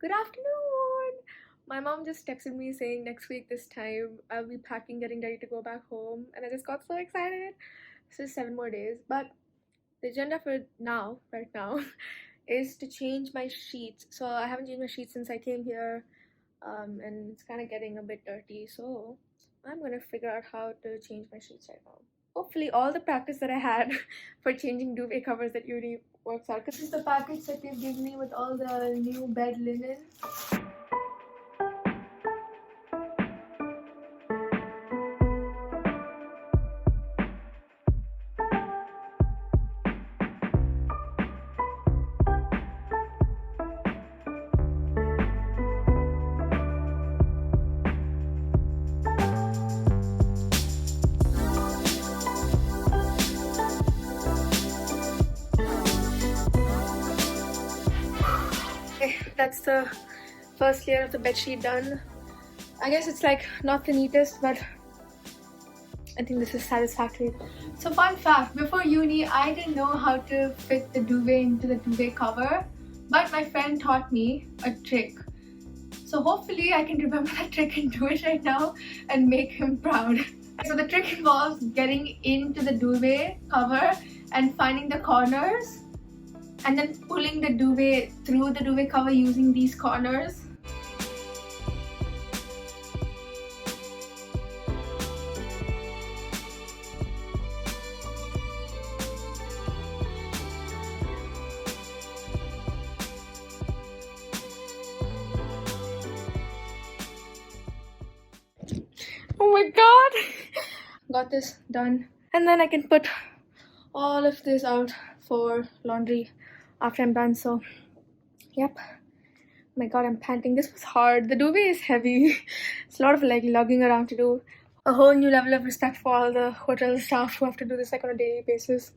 Good afternoon! My mom just texted me saying next week this time I'll be packing, getting ready to go back home, and I just got so excited. So 7 more days. But the agenda for now, right now, is to change my sheets. So I haven't changed my sheets since I came here, and it's kind of getting a bit dirty. So I'm gonna figure out how to change my sheets right now. Hopefully, all the practice that I had for changing duvet covers at uni works out. Because this is the package that they've given me with all the new bed linen. Okay, that's the first layer of the bedsheet done. I guess it's like not the neatest, but I think this is satisfactory. So fun fact, before uni, I didn't know how to fit the duvet into the duvet cover, but my friend taught me a trick. So hopefully I can remember that trick and do it right now and make him proud. So the trick involves getting into the duvet cover and finding the corners and then pulling the duvet through the duvet cover using these corners. Oh my god! Got this done. And then I can put all of this out for laundry after I'm done. So, yep. Oh my god, I'm panting. This was hard. The duvet is heavy. It's a lot of like lugging around to do. A whole new level of respect for all the hotel staff who have to do this like on a daily basis.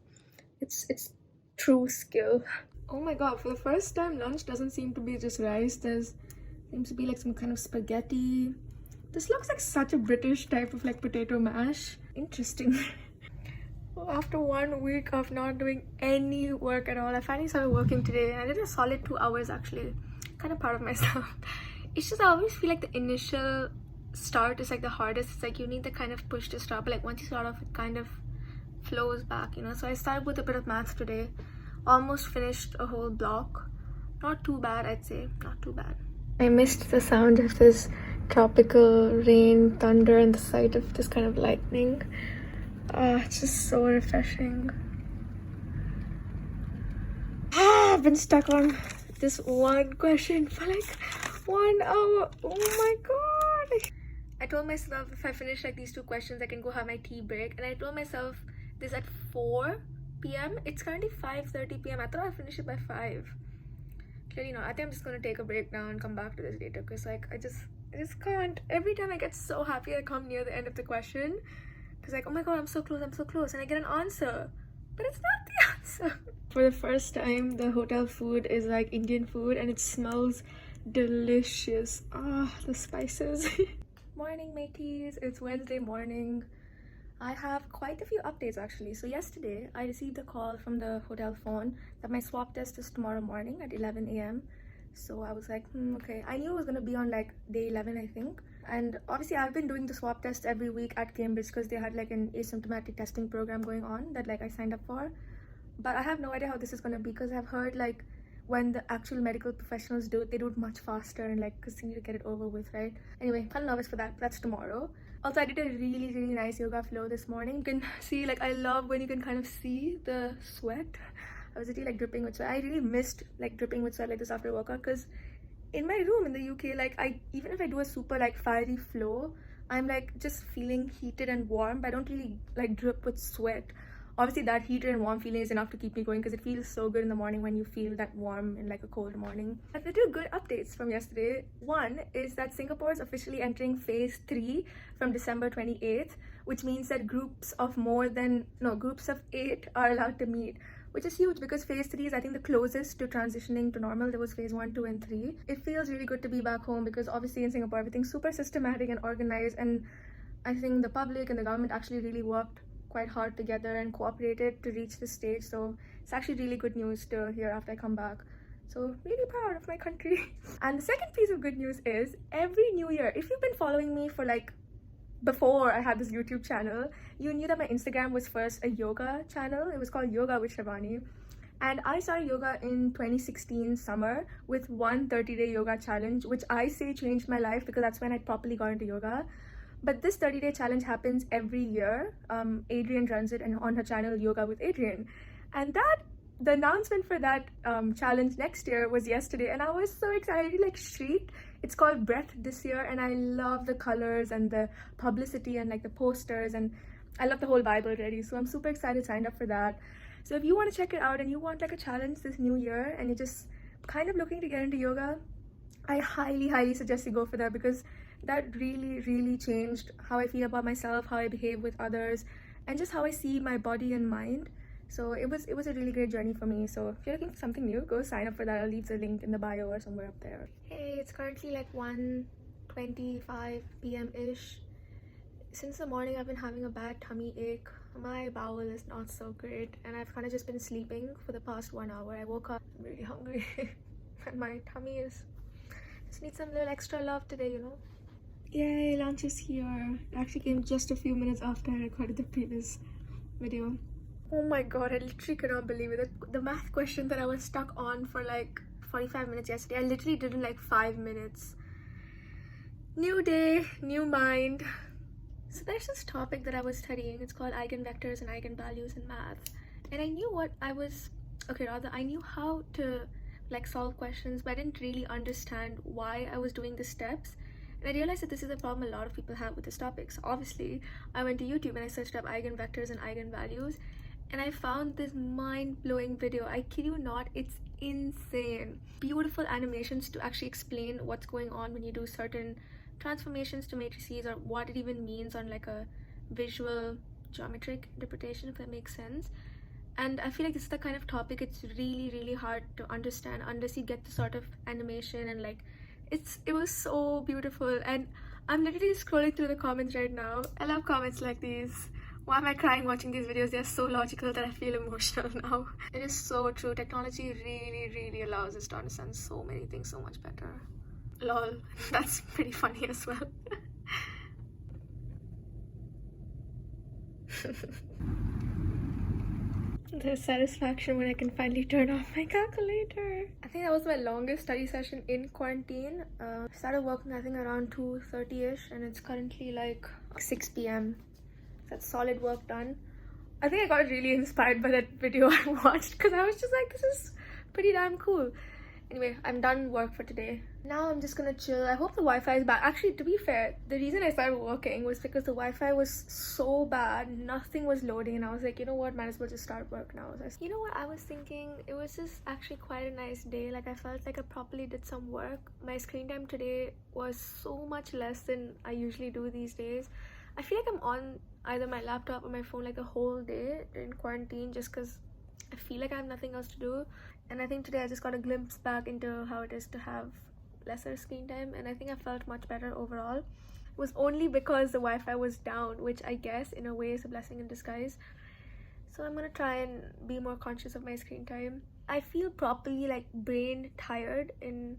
It's true skill. Oh my god, for the first time lunch doesn't seem to be just rice. There's seems to be like some kind of spaghetti. This looks like such a British type of like potato mash. Interesting. After 1 week of not doing any work at all, I finally started working today and I did a solid 2 hours actually. Kind of proud of myself. It's just I always feel like the initial start is like the hardest. It's like you need the kind of push to start, but like once you start off it kind of flows back, you know. So I started with a bit of maths today. Almost finished a whole block. Not too bad, I'd say. Not too bad. I missed the sound of this tropical rain, thunder, and the sight of this kind of lightning. It's just so refreshing. I've been stuck on this one question for like 1 hour. Oh my god! I told myself if I finish like these 2 questions, I can go have my tea break. And I told myself this at 4 p.m. It's currently 5:30 p.m. I thought I'd finish it by 5. Clearly not. I think I'm just gonna take a break now and come back to this later because like I just can't. Every time I get so happy I come near the end of the question because like, oh my god, I'm so close, and I get an answer, but it's not the answer. For the first time, the hotel food is like Indian food and it smells delicious. The spices. Morning mateys, it's Wednesday morning. I have quite a few updates actually. So yesterday I received a call from the hotel phone that my swab test is tomorrow morning at 11 a.m. So I was like, okay. I knew it was gonna be on like day 11, I think. And obviously I've been doing the swab test every week at Cambridge because they had like an asymptomatic testing program going on that like I signed up for. But I have no idea how this is gonna be because I've heard like when the actual medical professionals do it, they do it much faster and like because they need to get it over with, right? Anyway, kind of nervous for that, but that's tomorrow. Also, I did a really nice yoga flow this morning. You can see, like, I love when you can kind of see the sweat. I was really like dripping with sweat. I really missed like dripping with sweat like this after a workout because in my room in the UK, like even if I do a super like fiery flow, I'm like just feeling heated and warm, but I don't really like drip with sweat. Obviously that heated and warm feeling is enough to keep me going because it feels so good in the morning when you feel that warm in like a cold morning. But there are good updates from yesterday. One is that Singapore is officially entering phase 3 from December 28th, which means that groups of 8 are allowed to meet, which is huge because phase 3 is I think the closest to transitioning to normal. There was phase 1, 2 and 3. It feels really good to be back home because obviously in Singapore everything's super systematic and organized, and I think the public and the government actually really worked quite hard together and cooperated to reach this stage. So it's actually really good news to hear after I come back. So really proud of my country. And the second piece of good news is every new year, if you've been following me for like before I had this YouTube channel, you knew that my Instagram was first a yoga channel. It was called Yoga with Shavani. And I started yoga in 2016 summer with one 30-day yoga challenge, which I say changed my life because that's when I properly got into yoga. But this 30-day challenge happens every year. Adrienne runs it, and on her channel, Yoga with Adrienne. And the announcement for that challenge next year was yesterday, and I was so excited. I like shrieked. It's called Breath this year, and I love the colors and the publicity and like the posters, and I love the whole vibe already. So I'm super excited, signed up for that. So if you want to check it out and you want like a challenge this new year and you're just kind of looking to get into yoga, I highly suggest you go for that, because that really changed how I feel about myself, how I behave with others, and just how I see my body and mind. So it was a really great journey for me. So if you're looking for something new, go sign up for that. I'll leave the link in the bio or somewhere up there. Hey, it's currently like 1:25 p.m. ish. Since the morning I've been having a bad tummy ache. My bowel is not so great, and I've kind of just been sleeping for the past 1 hour. I woke up, I'm really hungry and my tummy just needs some little extra love today, you know. Yay, lunch is here. It actually came just a few minutes after I recorded the previous video. Oh my god, I literally cannot believe it. The math question that I was stuck on for like 45 minutes yesterday, I literally did in like 5 minutes. New day, new mind. So there's this topic that I was studying. It's called eigenvectors and eigenvalues in math. And I knew I knew how to like solve questions, but I didn't really understand why I was doing the steps. And I realized that this is a problem a lot of people have with this topic. So obviously I went to YouTube and I searched up eigenvectors and eigenvalues, and I found this mind-blowing video. I kid you not, it's insane. Beautiful animations to actually explain what's going on when you do certain transformations to matrices, or what it even means on like a visual geometric interpretation, if that makes sense. And I feel like this is the kind of topic it's really hard to understand unless you get the sort of animation, and like it was so beautiful. And I'm literally scrolling through the comments right now. I love comments like these. Why am I crying watching these videos? They're so logical that I feel emotional now. It is so true. Technology really allows us to understand so many things so much better. Lol. That's pretty funny as well. The satisfaction when I can finally turn off my calculator. I think that was my longest study session in quarantine. Started working I think around 2:30ish, and it's currently like 6 p.m. That's solid work done. I think I got really inspired by that video I watched, because I was just like, this is pretty damn cool. Anyway, I'm done work for today. Now I'm just gonna chill. I hope the Wi-Fi is back. Actually, to be fair, the reason I started working was because the Wi-Fi was so bad. Nothing was loading, and I was like, you know what, might as well just start work now. You know what I was thinking? It was just actually quite a nice day. Like, I felt like I properly did some work. My screen time today was so much less than I usually do these days. I feel like I'm on either my laptop or my phone like the whole day in quarantine, just because I feel like I have nothing else to do. And I think today I just got a glimpse back into how it is to have lesser screen time, and I think I felt much better overall. It was only because the Wi-Fi was down, which I guess in a way is a blessing in disguise. So I'm gonna try and be more conscious of my screen time. I feel properly like brain tired, and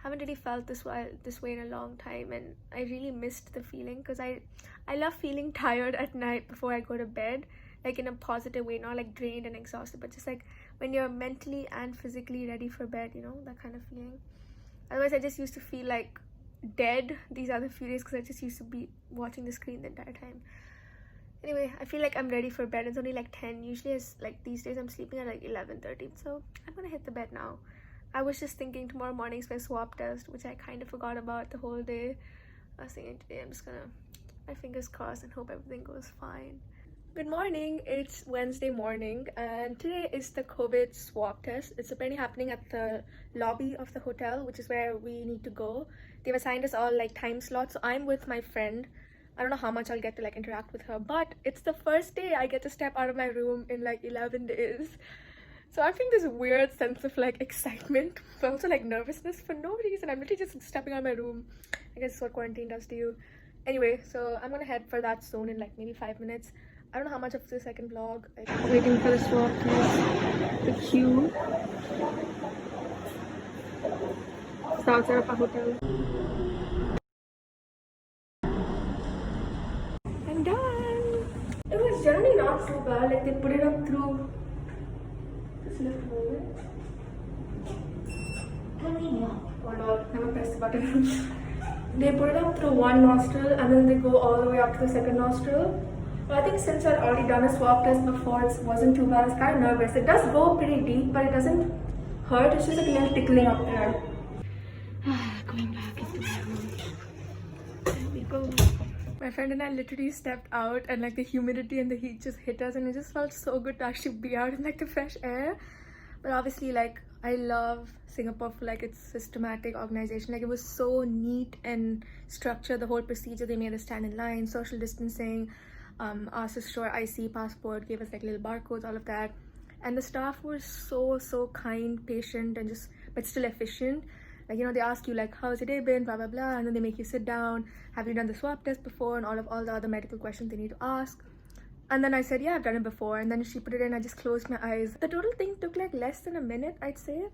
haven't really felt this way in a long time, and I really missed the feeling, because I love feeling tired at night before I go to bed, like in a positive way, not like drained and exhausted, but just like when you're mentally and physically ready for bed, you know, that kind of feeling. Otherwise I just used to feel like dead these other few days, because I just used to be watching the screen the entire time. Anyway, I feel like I'm ready for bed. It's only like 10. Usually it's like these days I'm sleeping at like 11:30, so I'm gonna hit the bed now. I was just thinking tomorrow morning's my SWAB test, which I kind of forgot about the whole day. I was thinking today I'm just gonna, my fingers crossed, and hope everything goes fine. Good morning, it's Wednesday morning, and today is the COVID SWAB test. It's apparently happening at the lobby of the hotel, which is where we need to go. They've assigned us all like time slots, so I'm with my friend. I don't know how much I'll get to like interact with her, but it's the first day I get to step out of my room in like 11 days. So I think this weird sense of like excitement, but also like nervousness for no reason. I'm literally just stepping out of my room. I guess it's what quarantine does to you. Anyway, so I'm gonna head for that soon in like maybe 5 minutes. I don't know how much of this I can vlog. Like, waiting for the swab test. The queue. the outside of our hotel. I'm done. It was generally not so bad. Like they put it up through. Just lift moment. Hold on, never press the button. They put it up through one nostril and then they go all the way up to the second nostril. But I think since I'd already done a swab test before, it wasn't too bad. I was kind of nervous. It does go pretty deep, but it doesn't hurt. It's just like a little tickling up there. Going back into my room. There we go. My friend and I literally stepped out and like the humidity and the heat just hit us and it just felt so good to actually be out in like the fresh air. But obviously like I love Singapore for like its systematic organization. Like it was so neat and structured, the whole procedure. They made us stand in line, social distancing, asked us to show our IC passport, gave us like little barcodes, all of that. And the staff were so kind, patient, and just but still efficient. Like, you know, they ask you like, how's your day been, blah blah blah, and then they make you sit down. Have you done the swab test before, and all the other medical questions they need to ask. And then I said, yeah, I've done it before. And then she put it in, I just closed my eyes. The total thing took like less than a minute, I'd say.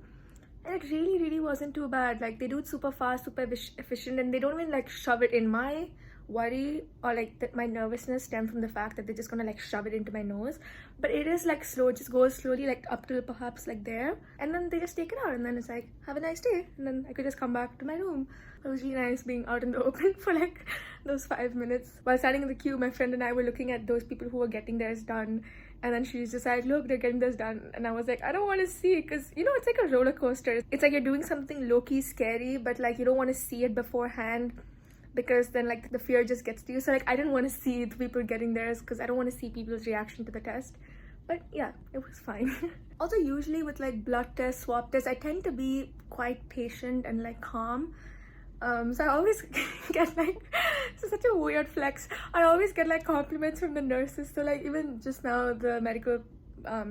And it really wasn't too bad. Like they do it super fast, super efficient, and they don't even like shove it in. My worry or like that my nervousness stemmed from the fact that they're just gonna like shove it into my nose. But it is like slow, it just goes slowly like up till perhaps like there. And then they just take it out and then it's like, have a nice day. And then I could just come back to my room. It was really nice being out in the open for like those 5 minutes. While standing in the queue, my friend and I were looking at those people who were getting theirs done. And then she's just like, look, they're getting this done. And I was like, I don't want to see, because you know, it's like a roller coaster. It's like you're doing something low-key scary, but like you don't want to see it beforehand, because then like the fear just gets to you. So like I didn't want to see the people getting theirs because I don't want to see people's reaction to the test. But yeah, it was fine. Also, usually with like blood tests, swab tests, I tend to be quite patient and like calm. So I always get like, it's such a weird flex, I always get like compliments from the nurses. So like even just now, the medical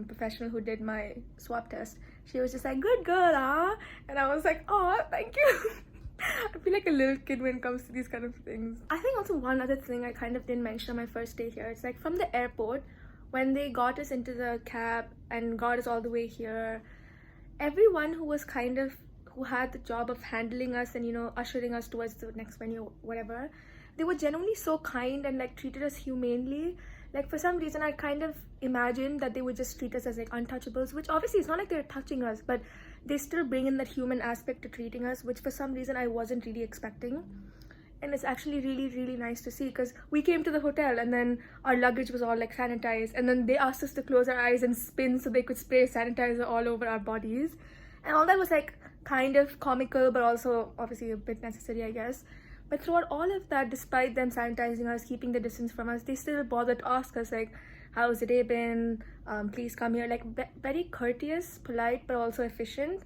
professional who did my swab test, she was just like, good girl, huh? And I was like, oh, thank you. I feel like a little kid when it comes to these kind of things. I think also one other thing I kind of didn't mention on my first day here, it's like from the airport, when they got us into the cab and got us all the way here, everyone who was kind of who had the job of handling us and, you know, ushering us towards the next venue, whatever, they were genuinely so kind and like treated us humanely. Like for some reason I kind of imagined that they would just treat us as like untouchables, which obviously it's not like they're touching us, but they still bring in that human aspect to treating us, which for some reason I wasn't really expecting. And it's actually really nice to see, because we came to the hotel and then our luggage was all like sanitized, and then they asked us to close our eyes and spin so they could spray sanitizer all over our bodies, and all that was like kind of comical, but also obviously a bit necessary, I guess. But throughout all of that, despite them sanitizing us, keeping the distance from us, they still bothered to ask us like, how's the day been, please come here. Like very courteous, polite, but also efficient.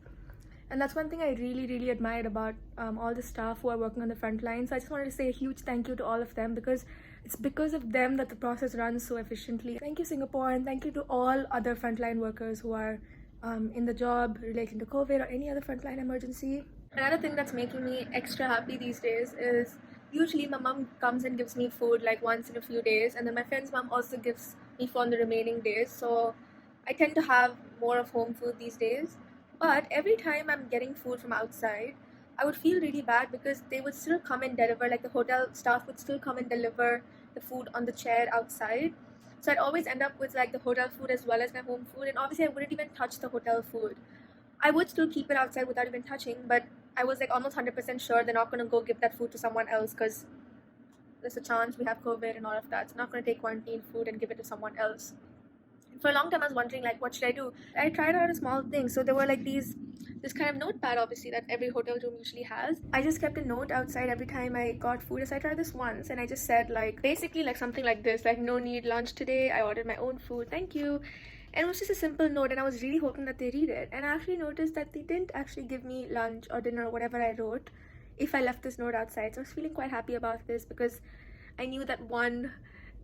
And that's one thing I really admired about all the staff who are working on the front line. So I just wanted to say a huge thank you to all of them, because it's because of them that the process runs so efficiently. Thank you, Singapore, and thank you to all other frontline workers who are in the job relating to COVID or any other frontline emergency. Another thing that's making me extra happy these days is usually my mom comes and gives me food like once in a few days, and then my friend's mom also gives me food on the remaining days. So I tend to have more of home food these days. But every time I'm getting food from outside, I would feel really bad, because they would still come and deliver, like the hotel staff would still come and deliver the food on the chair outside. So I'd always end up with like the hotel food as well as my home food, and obviously I wouldn't even touch the hotel food. I would still keep it outside without even touching, but I was like almost 100% sure they're not going to go give that food to someone else, because there's a chance we have COVID and all of that. So I'm not going to take quarantine food and give it to someone else. For a long time I was wondering like, what should I do? I tried out a small thing. So there were like this kind of notepad, obviously, that every hotel room usually has. I just kept a note outside every time I got food. So I tried this once, and I just said like basically like something like this, like, no need lunch today, I ordered my own food, thank you. And it was just a simple note, and I was really hoping that they read it. And I actually noticed that they didn't actually give me lunch or dinner or whatever I wrote if I left this note outside. So I was feeling quite happy about this, because I knew that one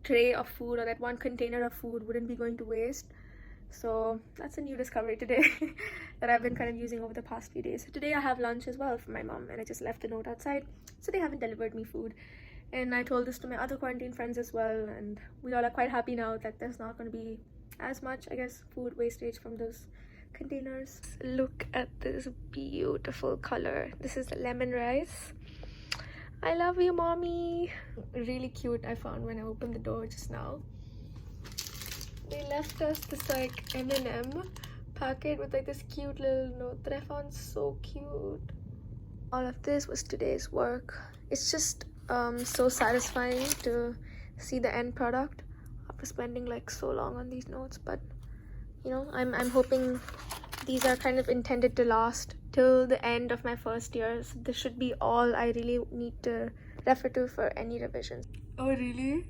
tray of food or that one container of food wouldn't be going to waste. So that's a new discovery today that I've been kind of using over the past few days. So today I have lunch as well for my mom, and I just left a note outside, so they haven't delivered me food. And I told this to my other quarantine friends as well, and we all are quite happy now that there's not going to be as much, I guess, food wastage from those containers. Look at this beautiful color. This is the lemon rice. I love you, mommy. Really cute. I found when I opened the door just now. They left us this like M&M packet with like this cute little note that I found so cute. All of this was today's work. It's just so satisfying to see the end product after spending like so long on these notes. But you know, I'm hoping these are kind of intended to last till the end of my first year. So this should be all I really need to refer to for any revisions. Oh really?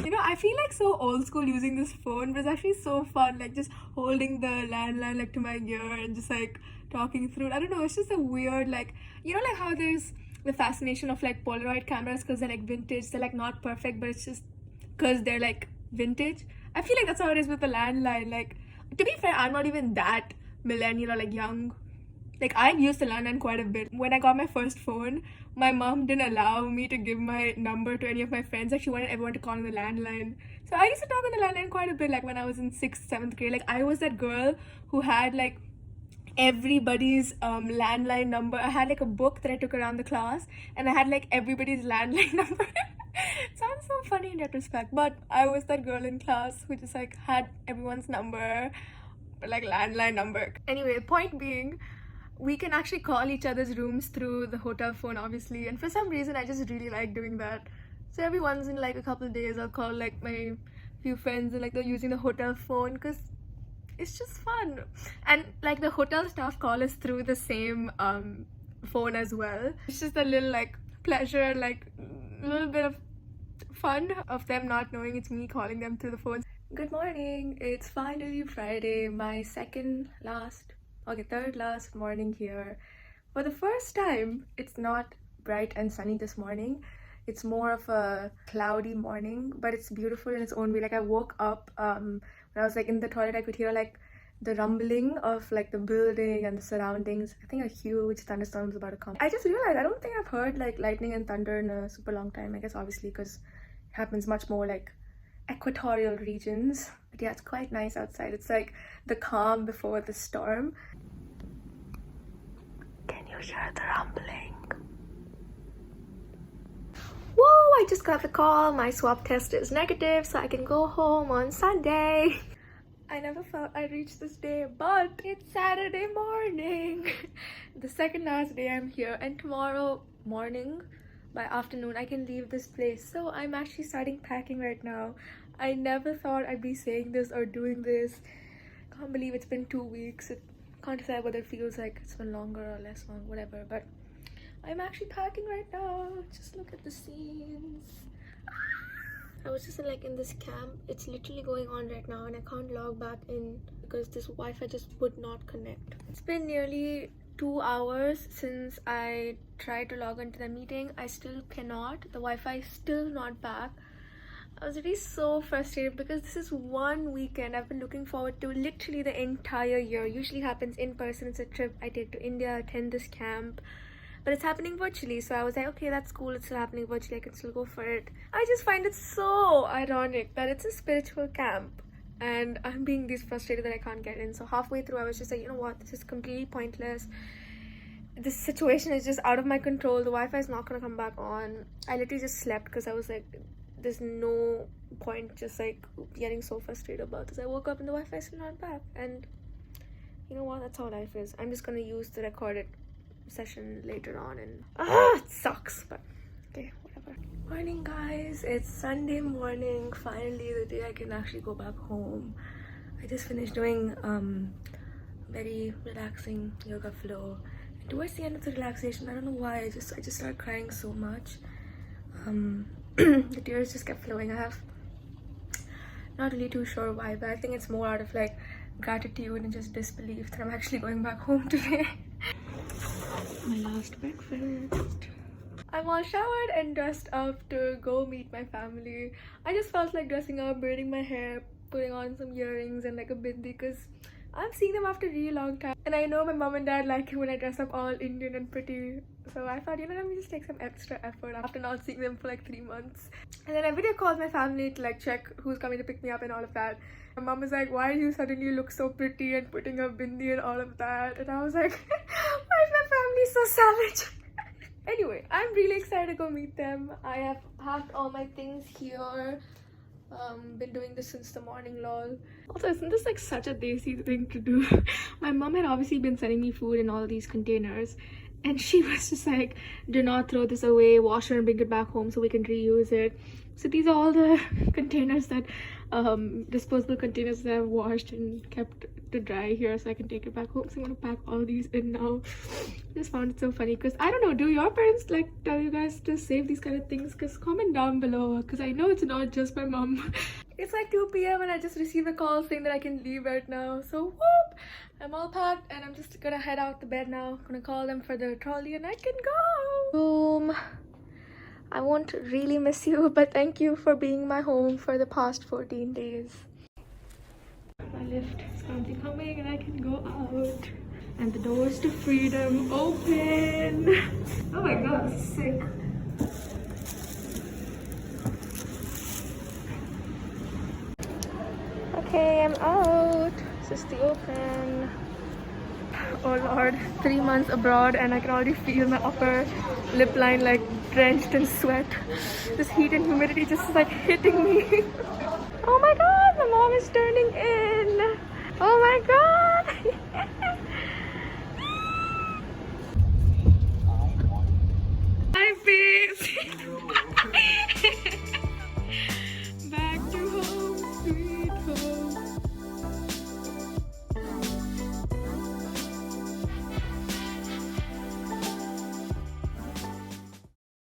You know, I feel like so old school using this phone, but it's actually so fun, like just holding the landline like to my ear and just like talking through it. I don't know, it's just a weird, like, you know, like how there's the fascination of like Polaroid cameras because they're like vintage, they're like not perfect, but it's just because they're like vintage. I feel like that's how it is with the landline. Like, to be fair, I'm not even that millennial or like young. Like, I've used the landline quite a bit. When I got my first phone, my mom didn't allow me to give my number to any of my friends. Like, she wanted everyone to call on the landline. So I used to talk on the landline quite a bit, like when I was in 6th, 7th grade. Like, I was that girl who had like everybody's landline number. I had like a book that I took around the class, and I had like everybody's landline number. Sounds so funny in retrospect, but I was that girl in class who just like had everyone's number, but like landline number. Anyway, point being, we can actually call each other's rooms through the hotel phone, obviously, and for some reason I just really like doing that. So every once in like a couple of days I'll call like my few friends and like they're using the hotel phone because it's just fun. And like the hotel staff call us through the same phone as well. It's just a little like pleasure, like a little bit of fun of them not knowing it's me calling them through the phone. Good morning, it's finally Friday, my third last morning here. For the first time, it's not bright and sunny this morning. It's more of a cloudy morning, but it's beautiful in its own way. Like, I woke up when I was like in the toilet, I could hear like the rumbling of like the building and the surroundings. I think a huge thunderstorm is about to come. I just realized I don't think I've heard like lightning and thunder in a super long time. I guess obviously because it happens much more like equatorial regions. But yeah, it's quite nice outside. It's like the calm before the storm. Can you hear the rumbling? Whoa, I just got the call. My swab test is negative, so I can go home on Sunday. I never thought I'd reach this day, but it's Saturday morning. The second last day I'm here, and tomorrow morning by afternoon I can leave this place. So I'm actually starting packing right now. I never thought I'd be saying this or doing this. Can't believe it's been 2 weeks. Can't decide whether it feels like it's been longer or less long, whatever, but I'm actually packing right now. Just look at the scenes. I was just like in this camp. It's literally going on right now and I can't log back in because this Wi-Fi just would not connect. It's been nearly 2 hours since I tried to log into the meeting. I still cannot. The Wi-Fi is still not back. I was really so frustrated because this is one weekend I've been looking forward to literally the entire year. Usually happens in person. It's a trip I take to India, attend this camp, but it's happening virtually. So I was like, okay, that's cool, it's still happening virtually, I can still go for it. I just find it so ironic that it's a spiritual camp and I'm being this frustrated that I can't get in. So halfway through I was just like, you know what, this is completely pointless. This situation is just out of my control. The Wi-Fi is not gonna come back on. I literally just slept because I was like, there's no point just like getting so frustrated about this. I woke up and the Wi-Fi is still not back, and you know what, that's how life is. I'm just gonna use the recorded session later on, and it sucks, but okay, whatever. Morning guys, it's Sunday morning, finally the day I can actually go back home. I just finished doing very relaxing yoga flow, and towards the end of the relaxation, I don't know why, I just started crying so much. The tears just kept flowing. I have not really too sure why, but I think it's more out of like gratitude and just disbelief that I'm actually going back home today. My last breakfast. I'm all showered and dressed up to go meet my family. I just felt like dressing up, braiding my hair, putting on some earrings and like a bindi because I'm seeing them after a really long time. And I know my mom and dad like it when I dress up all Indian and pretty. So I thought, let me just take some extra effort after not seeing them for like 3 months. And then I video called my family to like check who's coming to pick me up and all of that. My mom was like, why do you suddenly look so pretty and putting a bindi and all of that? And I was like, why is my family so savage? Anyway, I'm really excited to go meet them. I have packed all my things here. Been doing this since the morning, lol. Also, isn't this like such a desi thing to do? My mom had obviously been sending me food in all these containers, and she was just like, do not throw this away, wash it and bring it back home so we can reuse it. So these are all the containers that disposable containers that I've washed and kept to dry here so I can take it back home. So I'm gonna pack all these in now. Just found it so funny because I don't know, do your parents like tell you guys to save these kind of things? Because comment down below, because I know it's not just my mom. It's like 2 p.m. and I just received a call saying that I can leave right now. So whoop, I'm all packed and I'm just gonna head out to bed now. I'm gonna call them for the trolley and I can go. Boom. I won't really miss you, but thank you for being my home for the past 14 days. My lift is currently coming and I can go out. And the doors to freedom open. Oh my god, this is sick. Okay, I'm out. This is the open. Oh lord, 3 months abroad and I can already feel my upper lip line like drenched in sweat. This heat and humidity just like hitting me. Oh my god, my mom is turning in. Oh my god. Hi babes.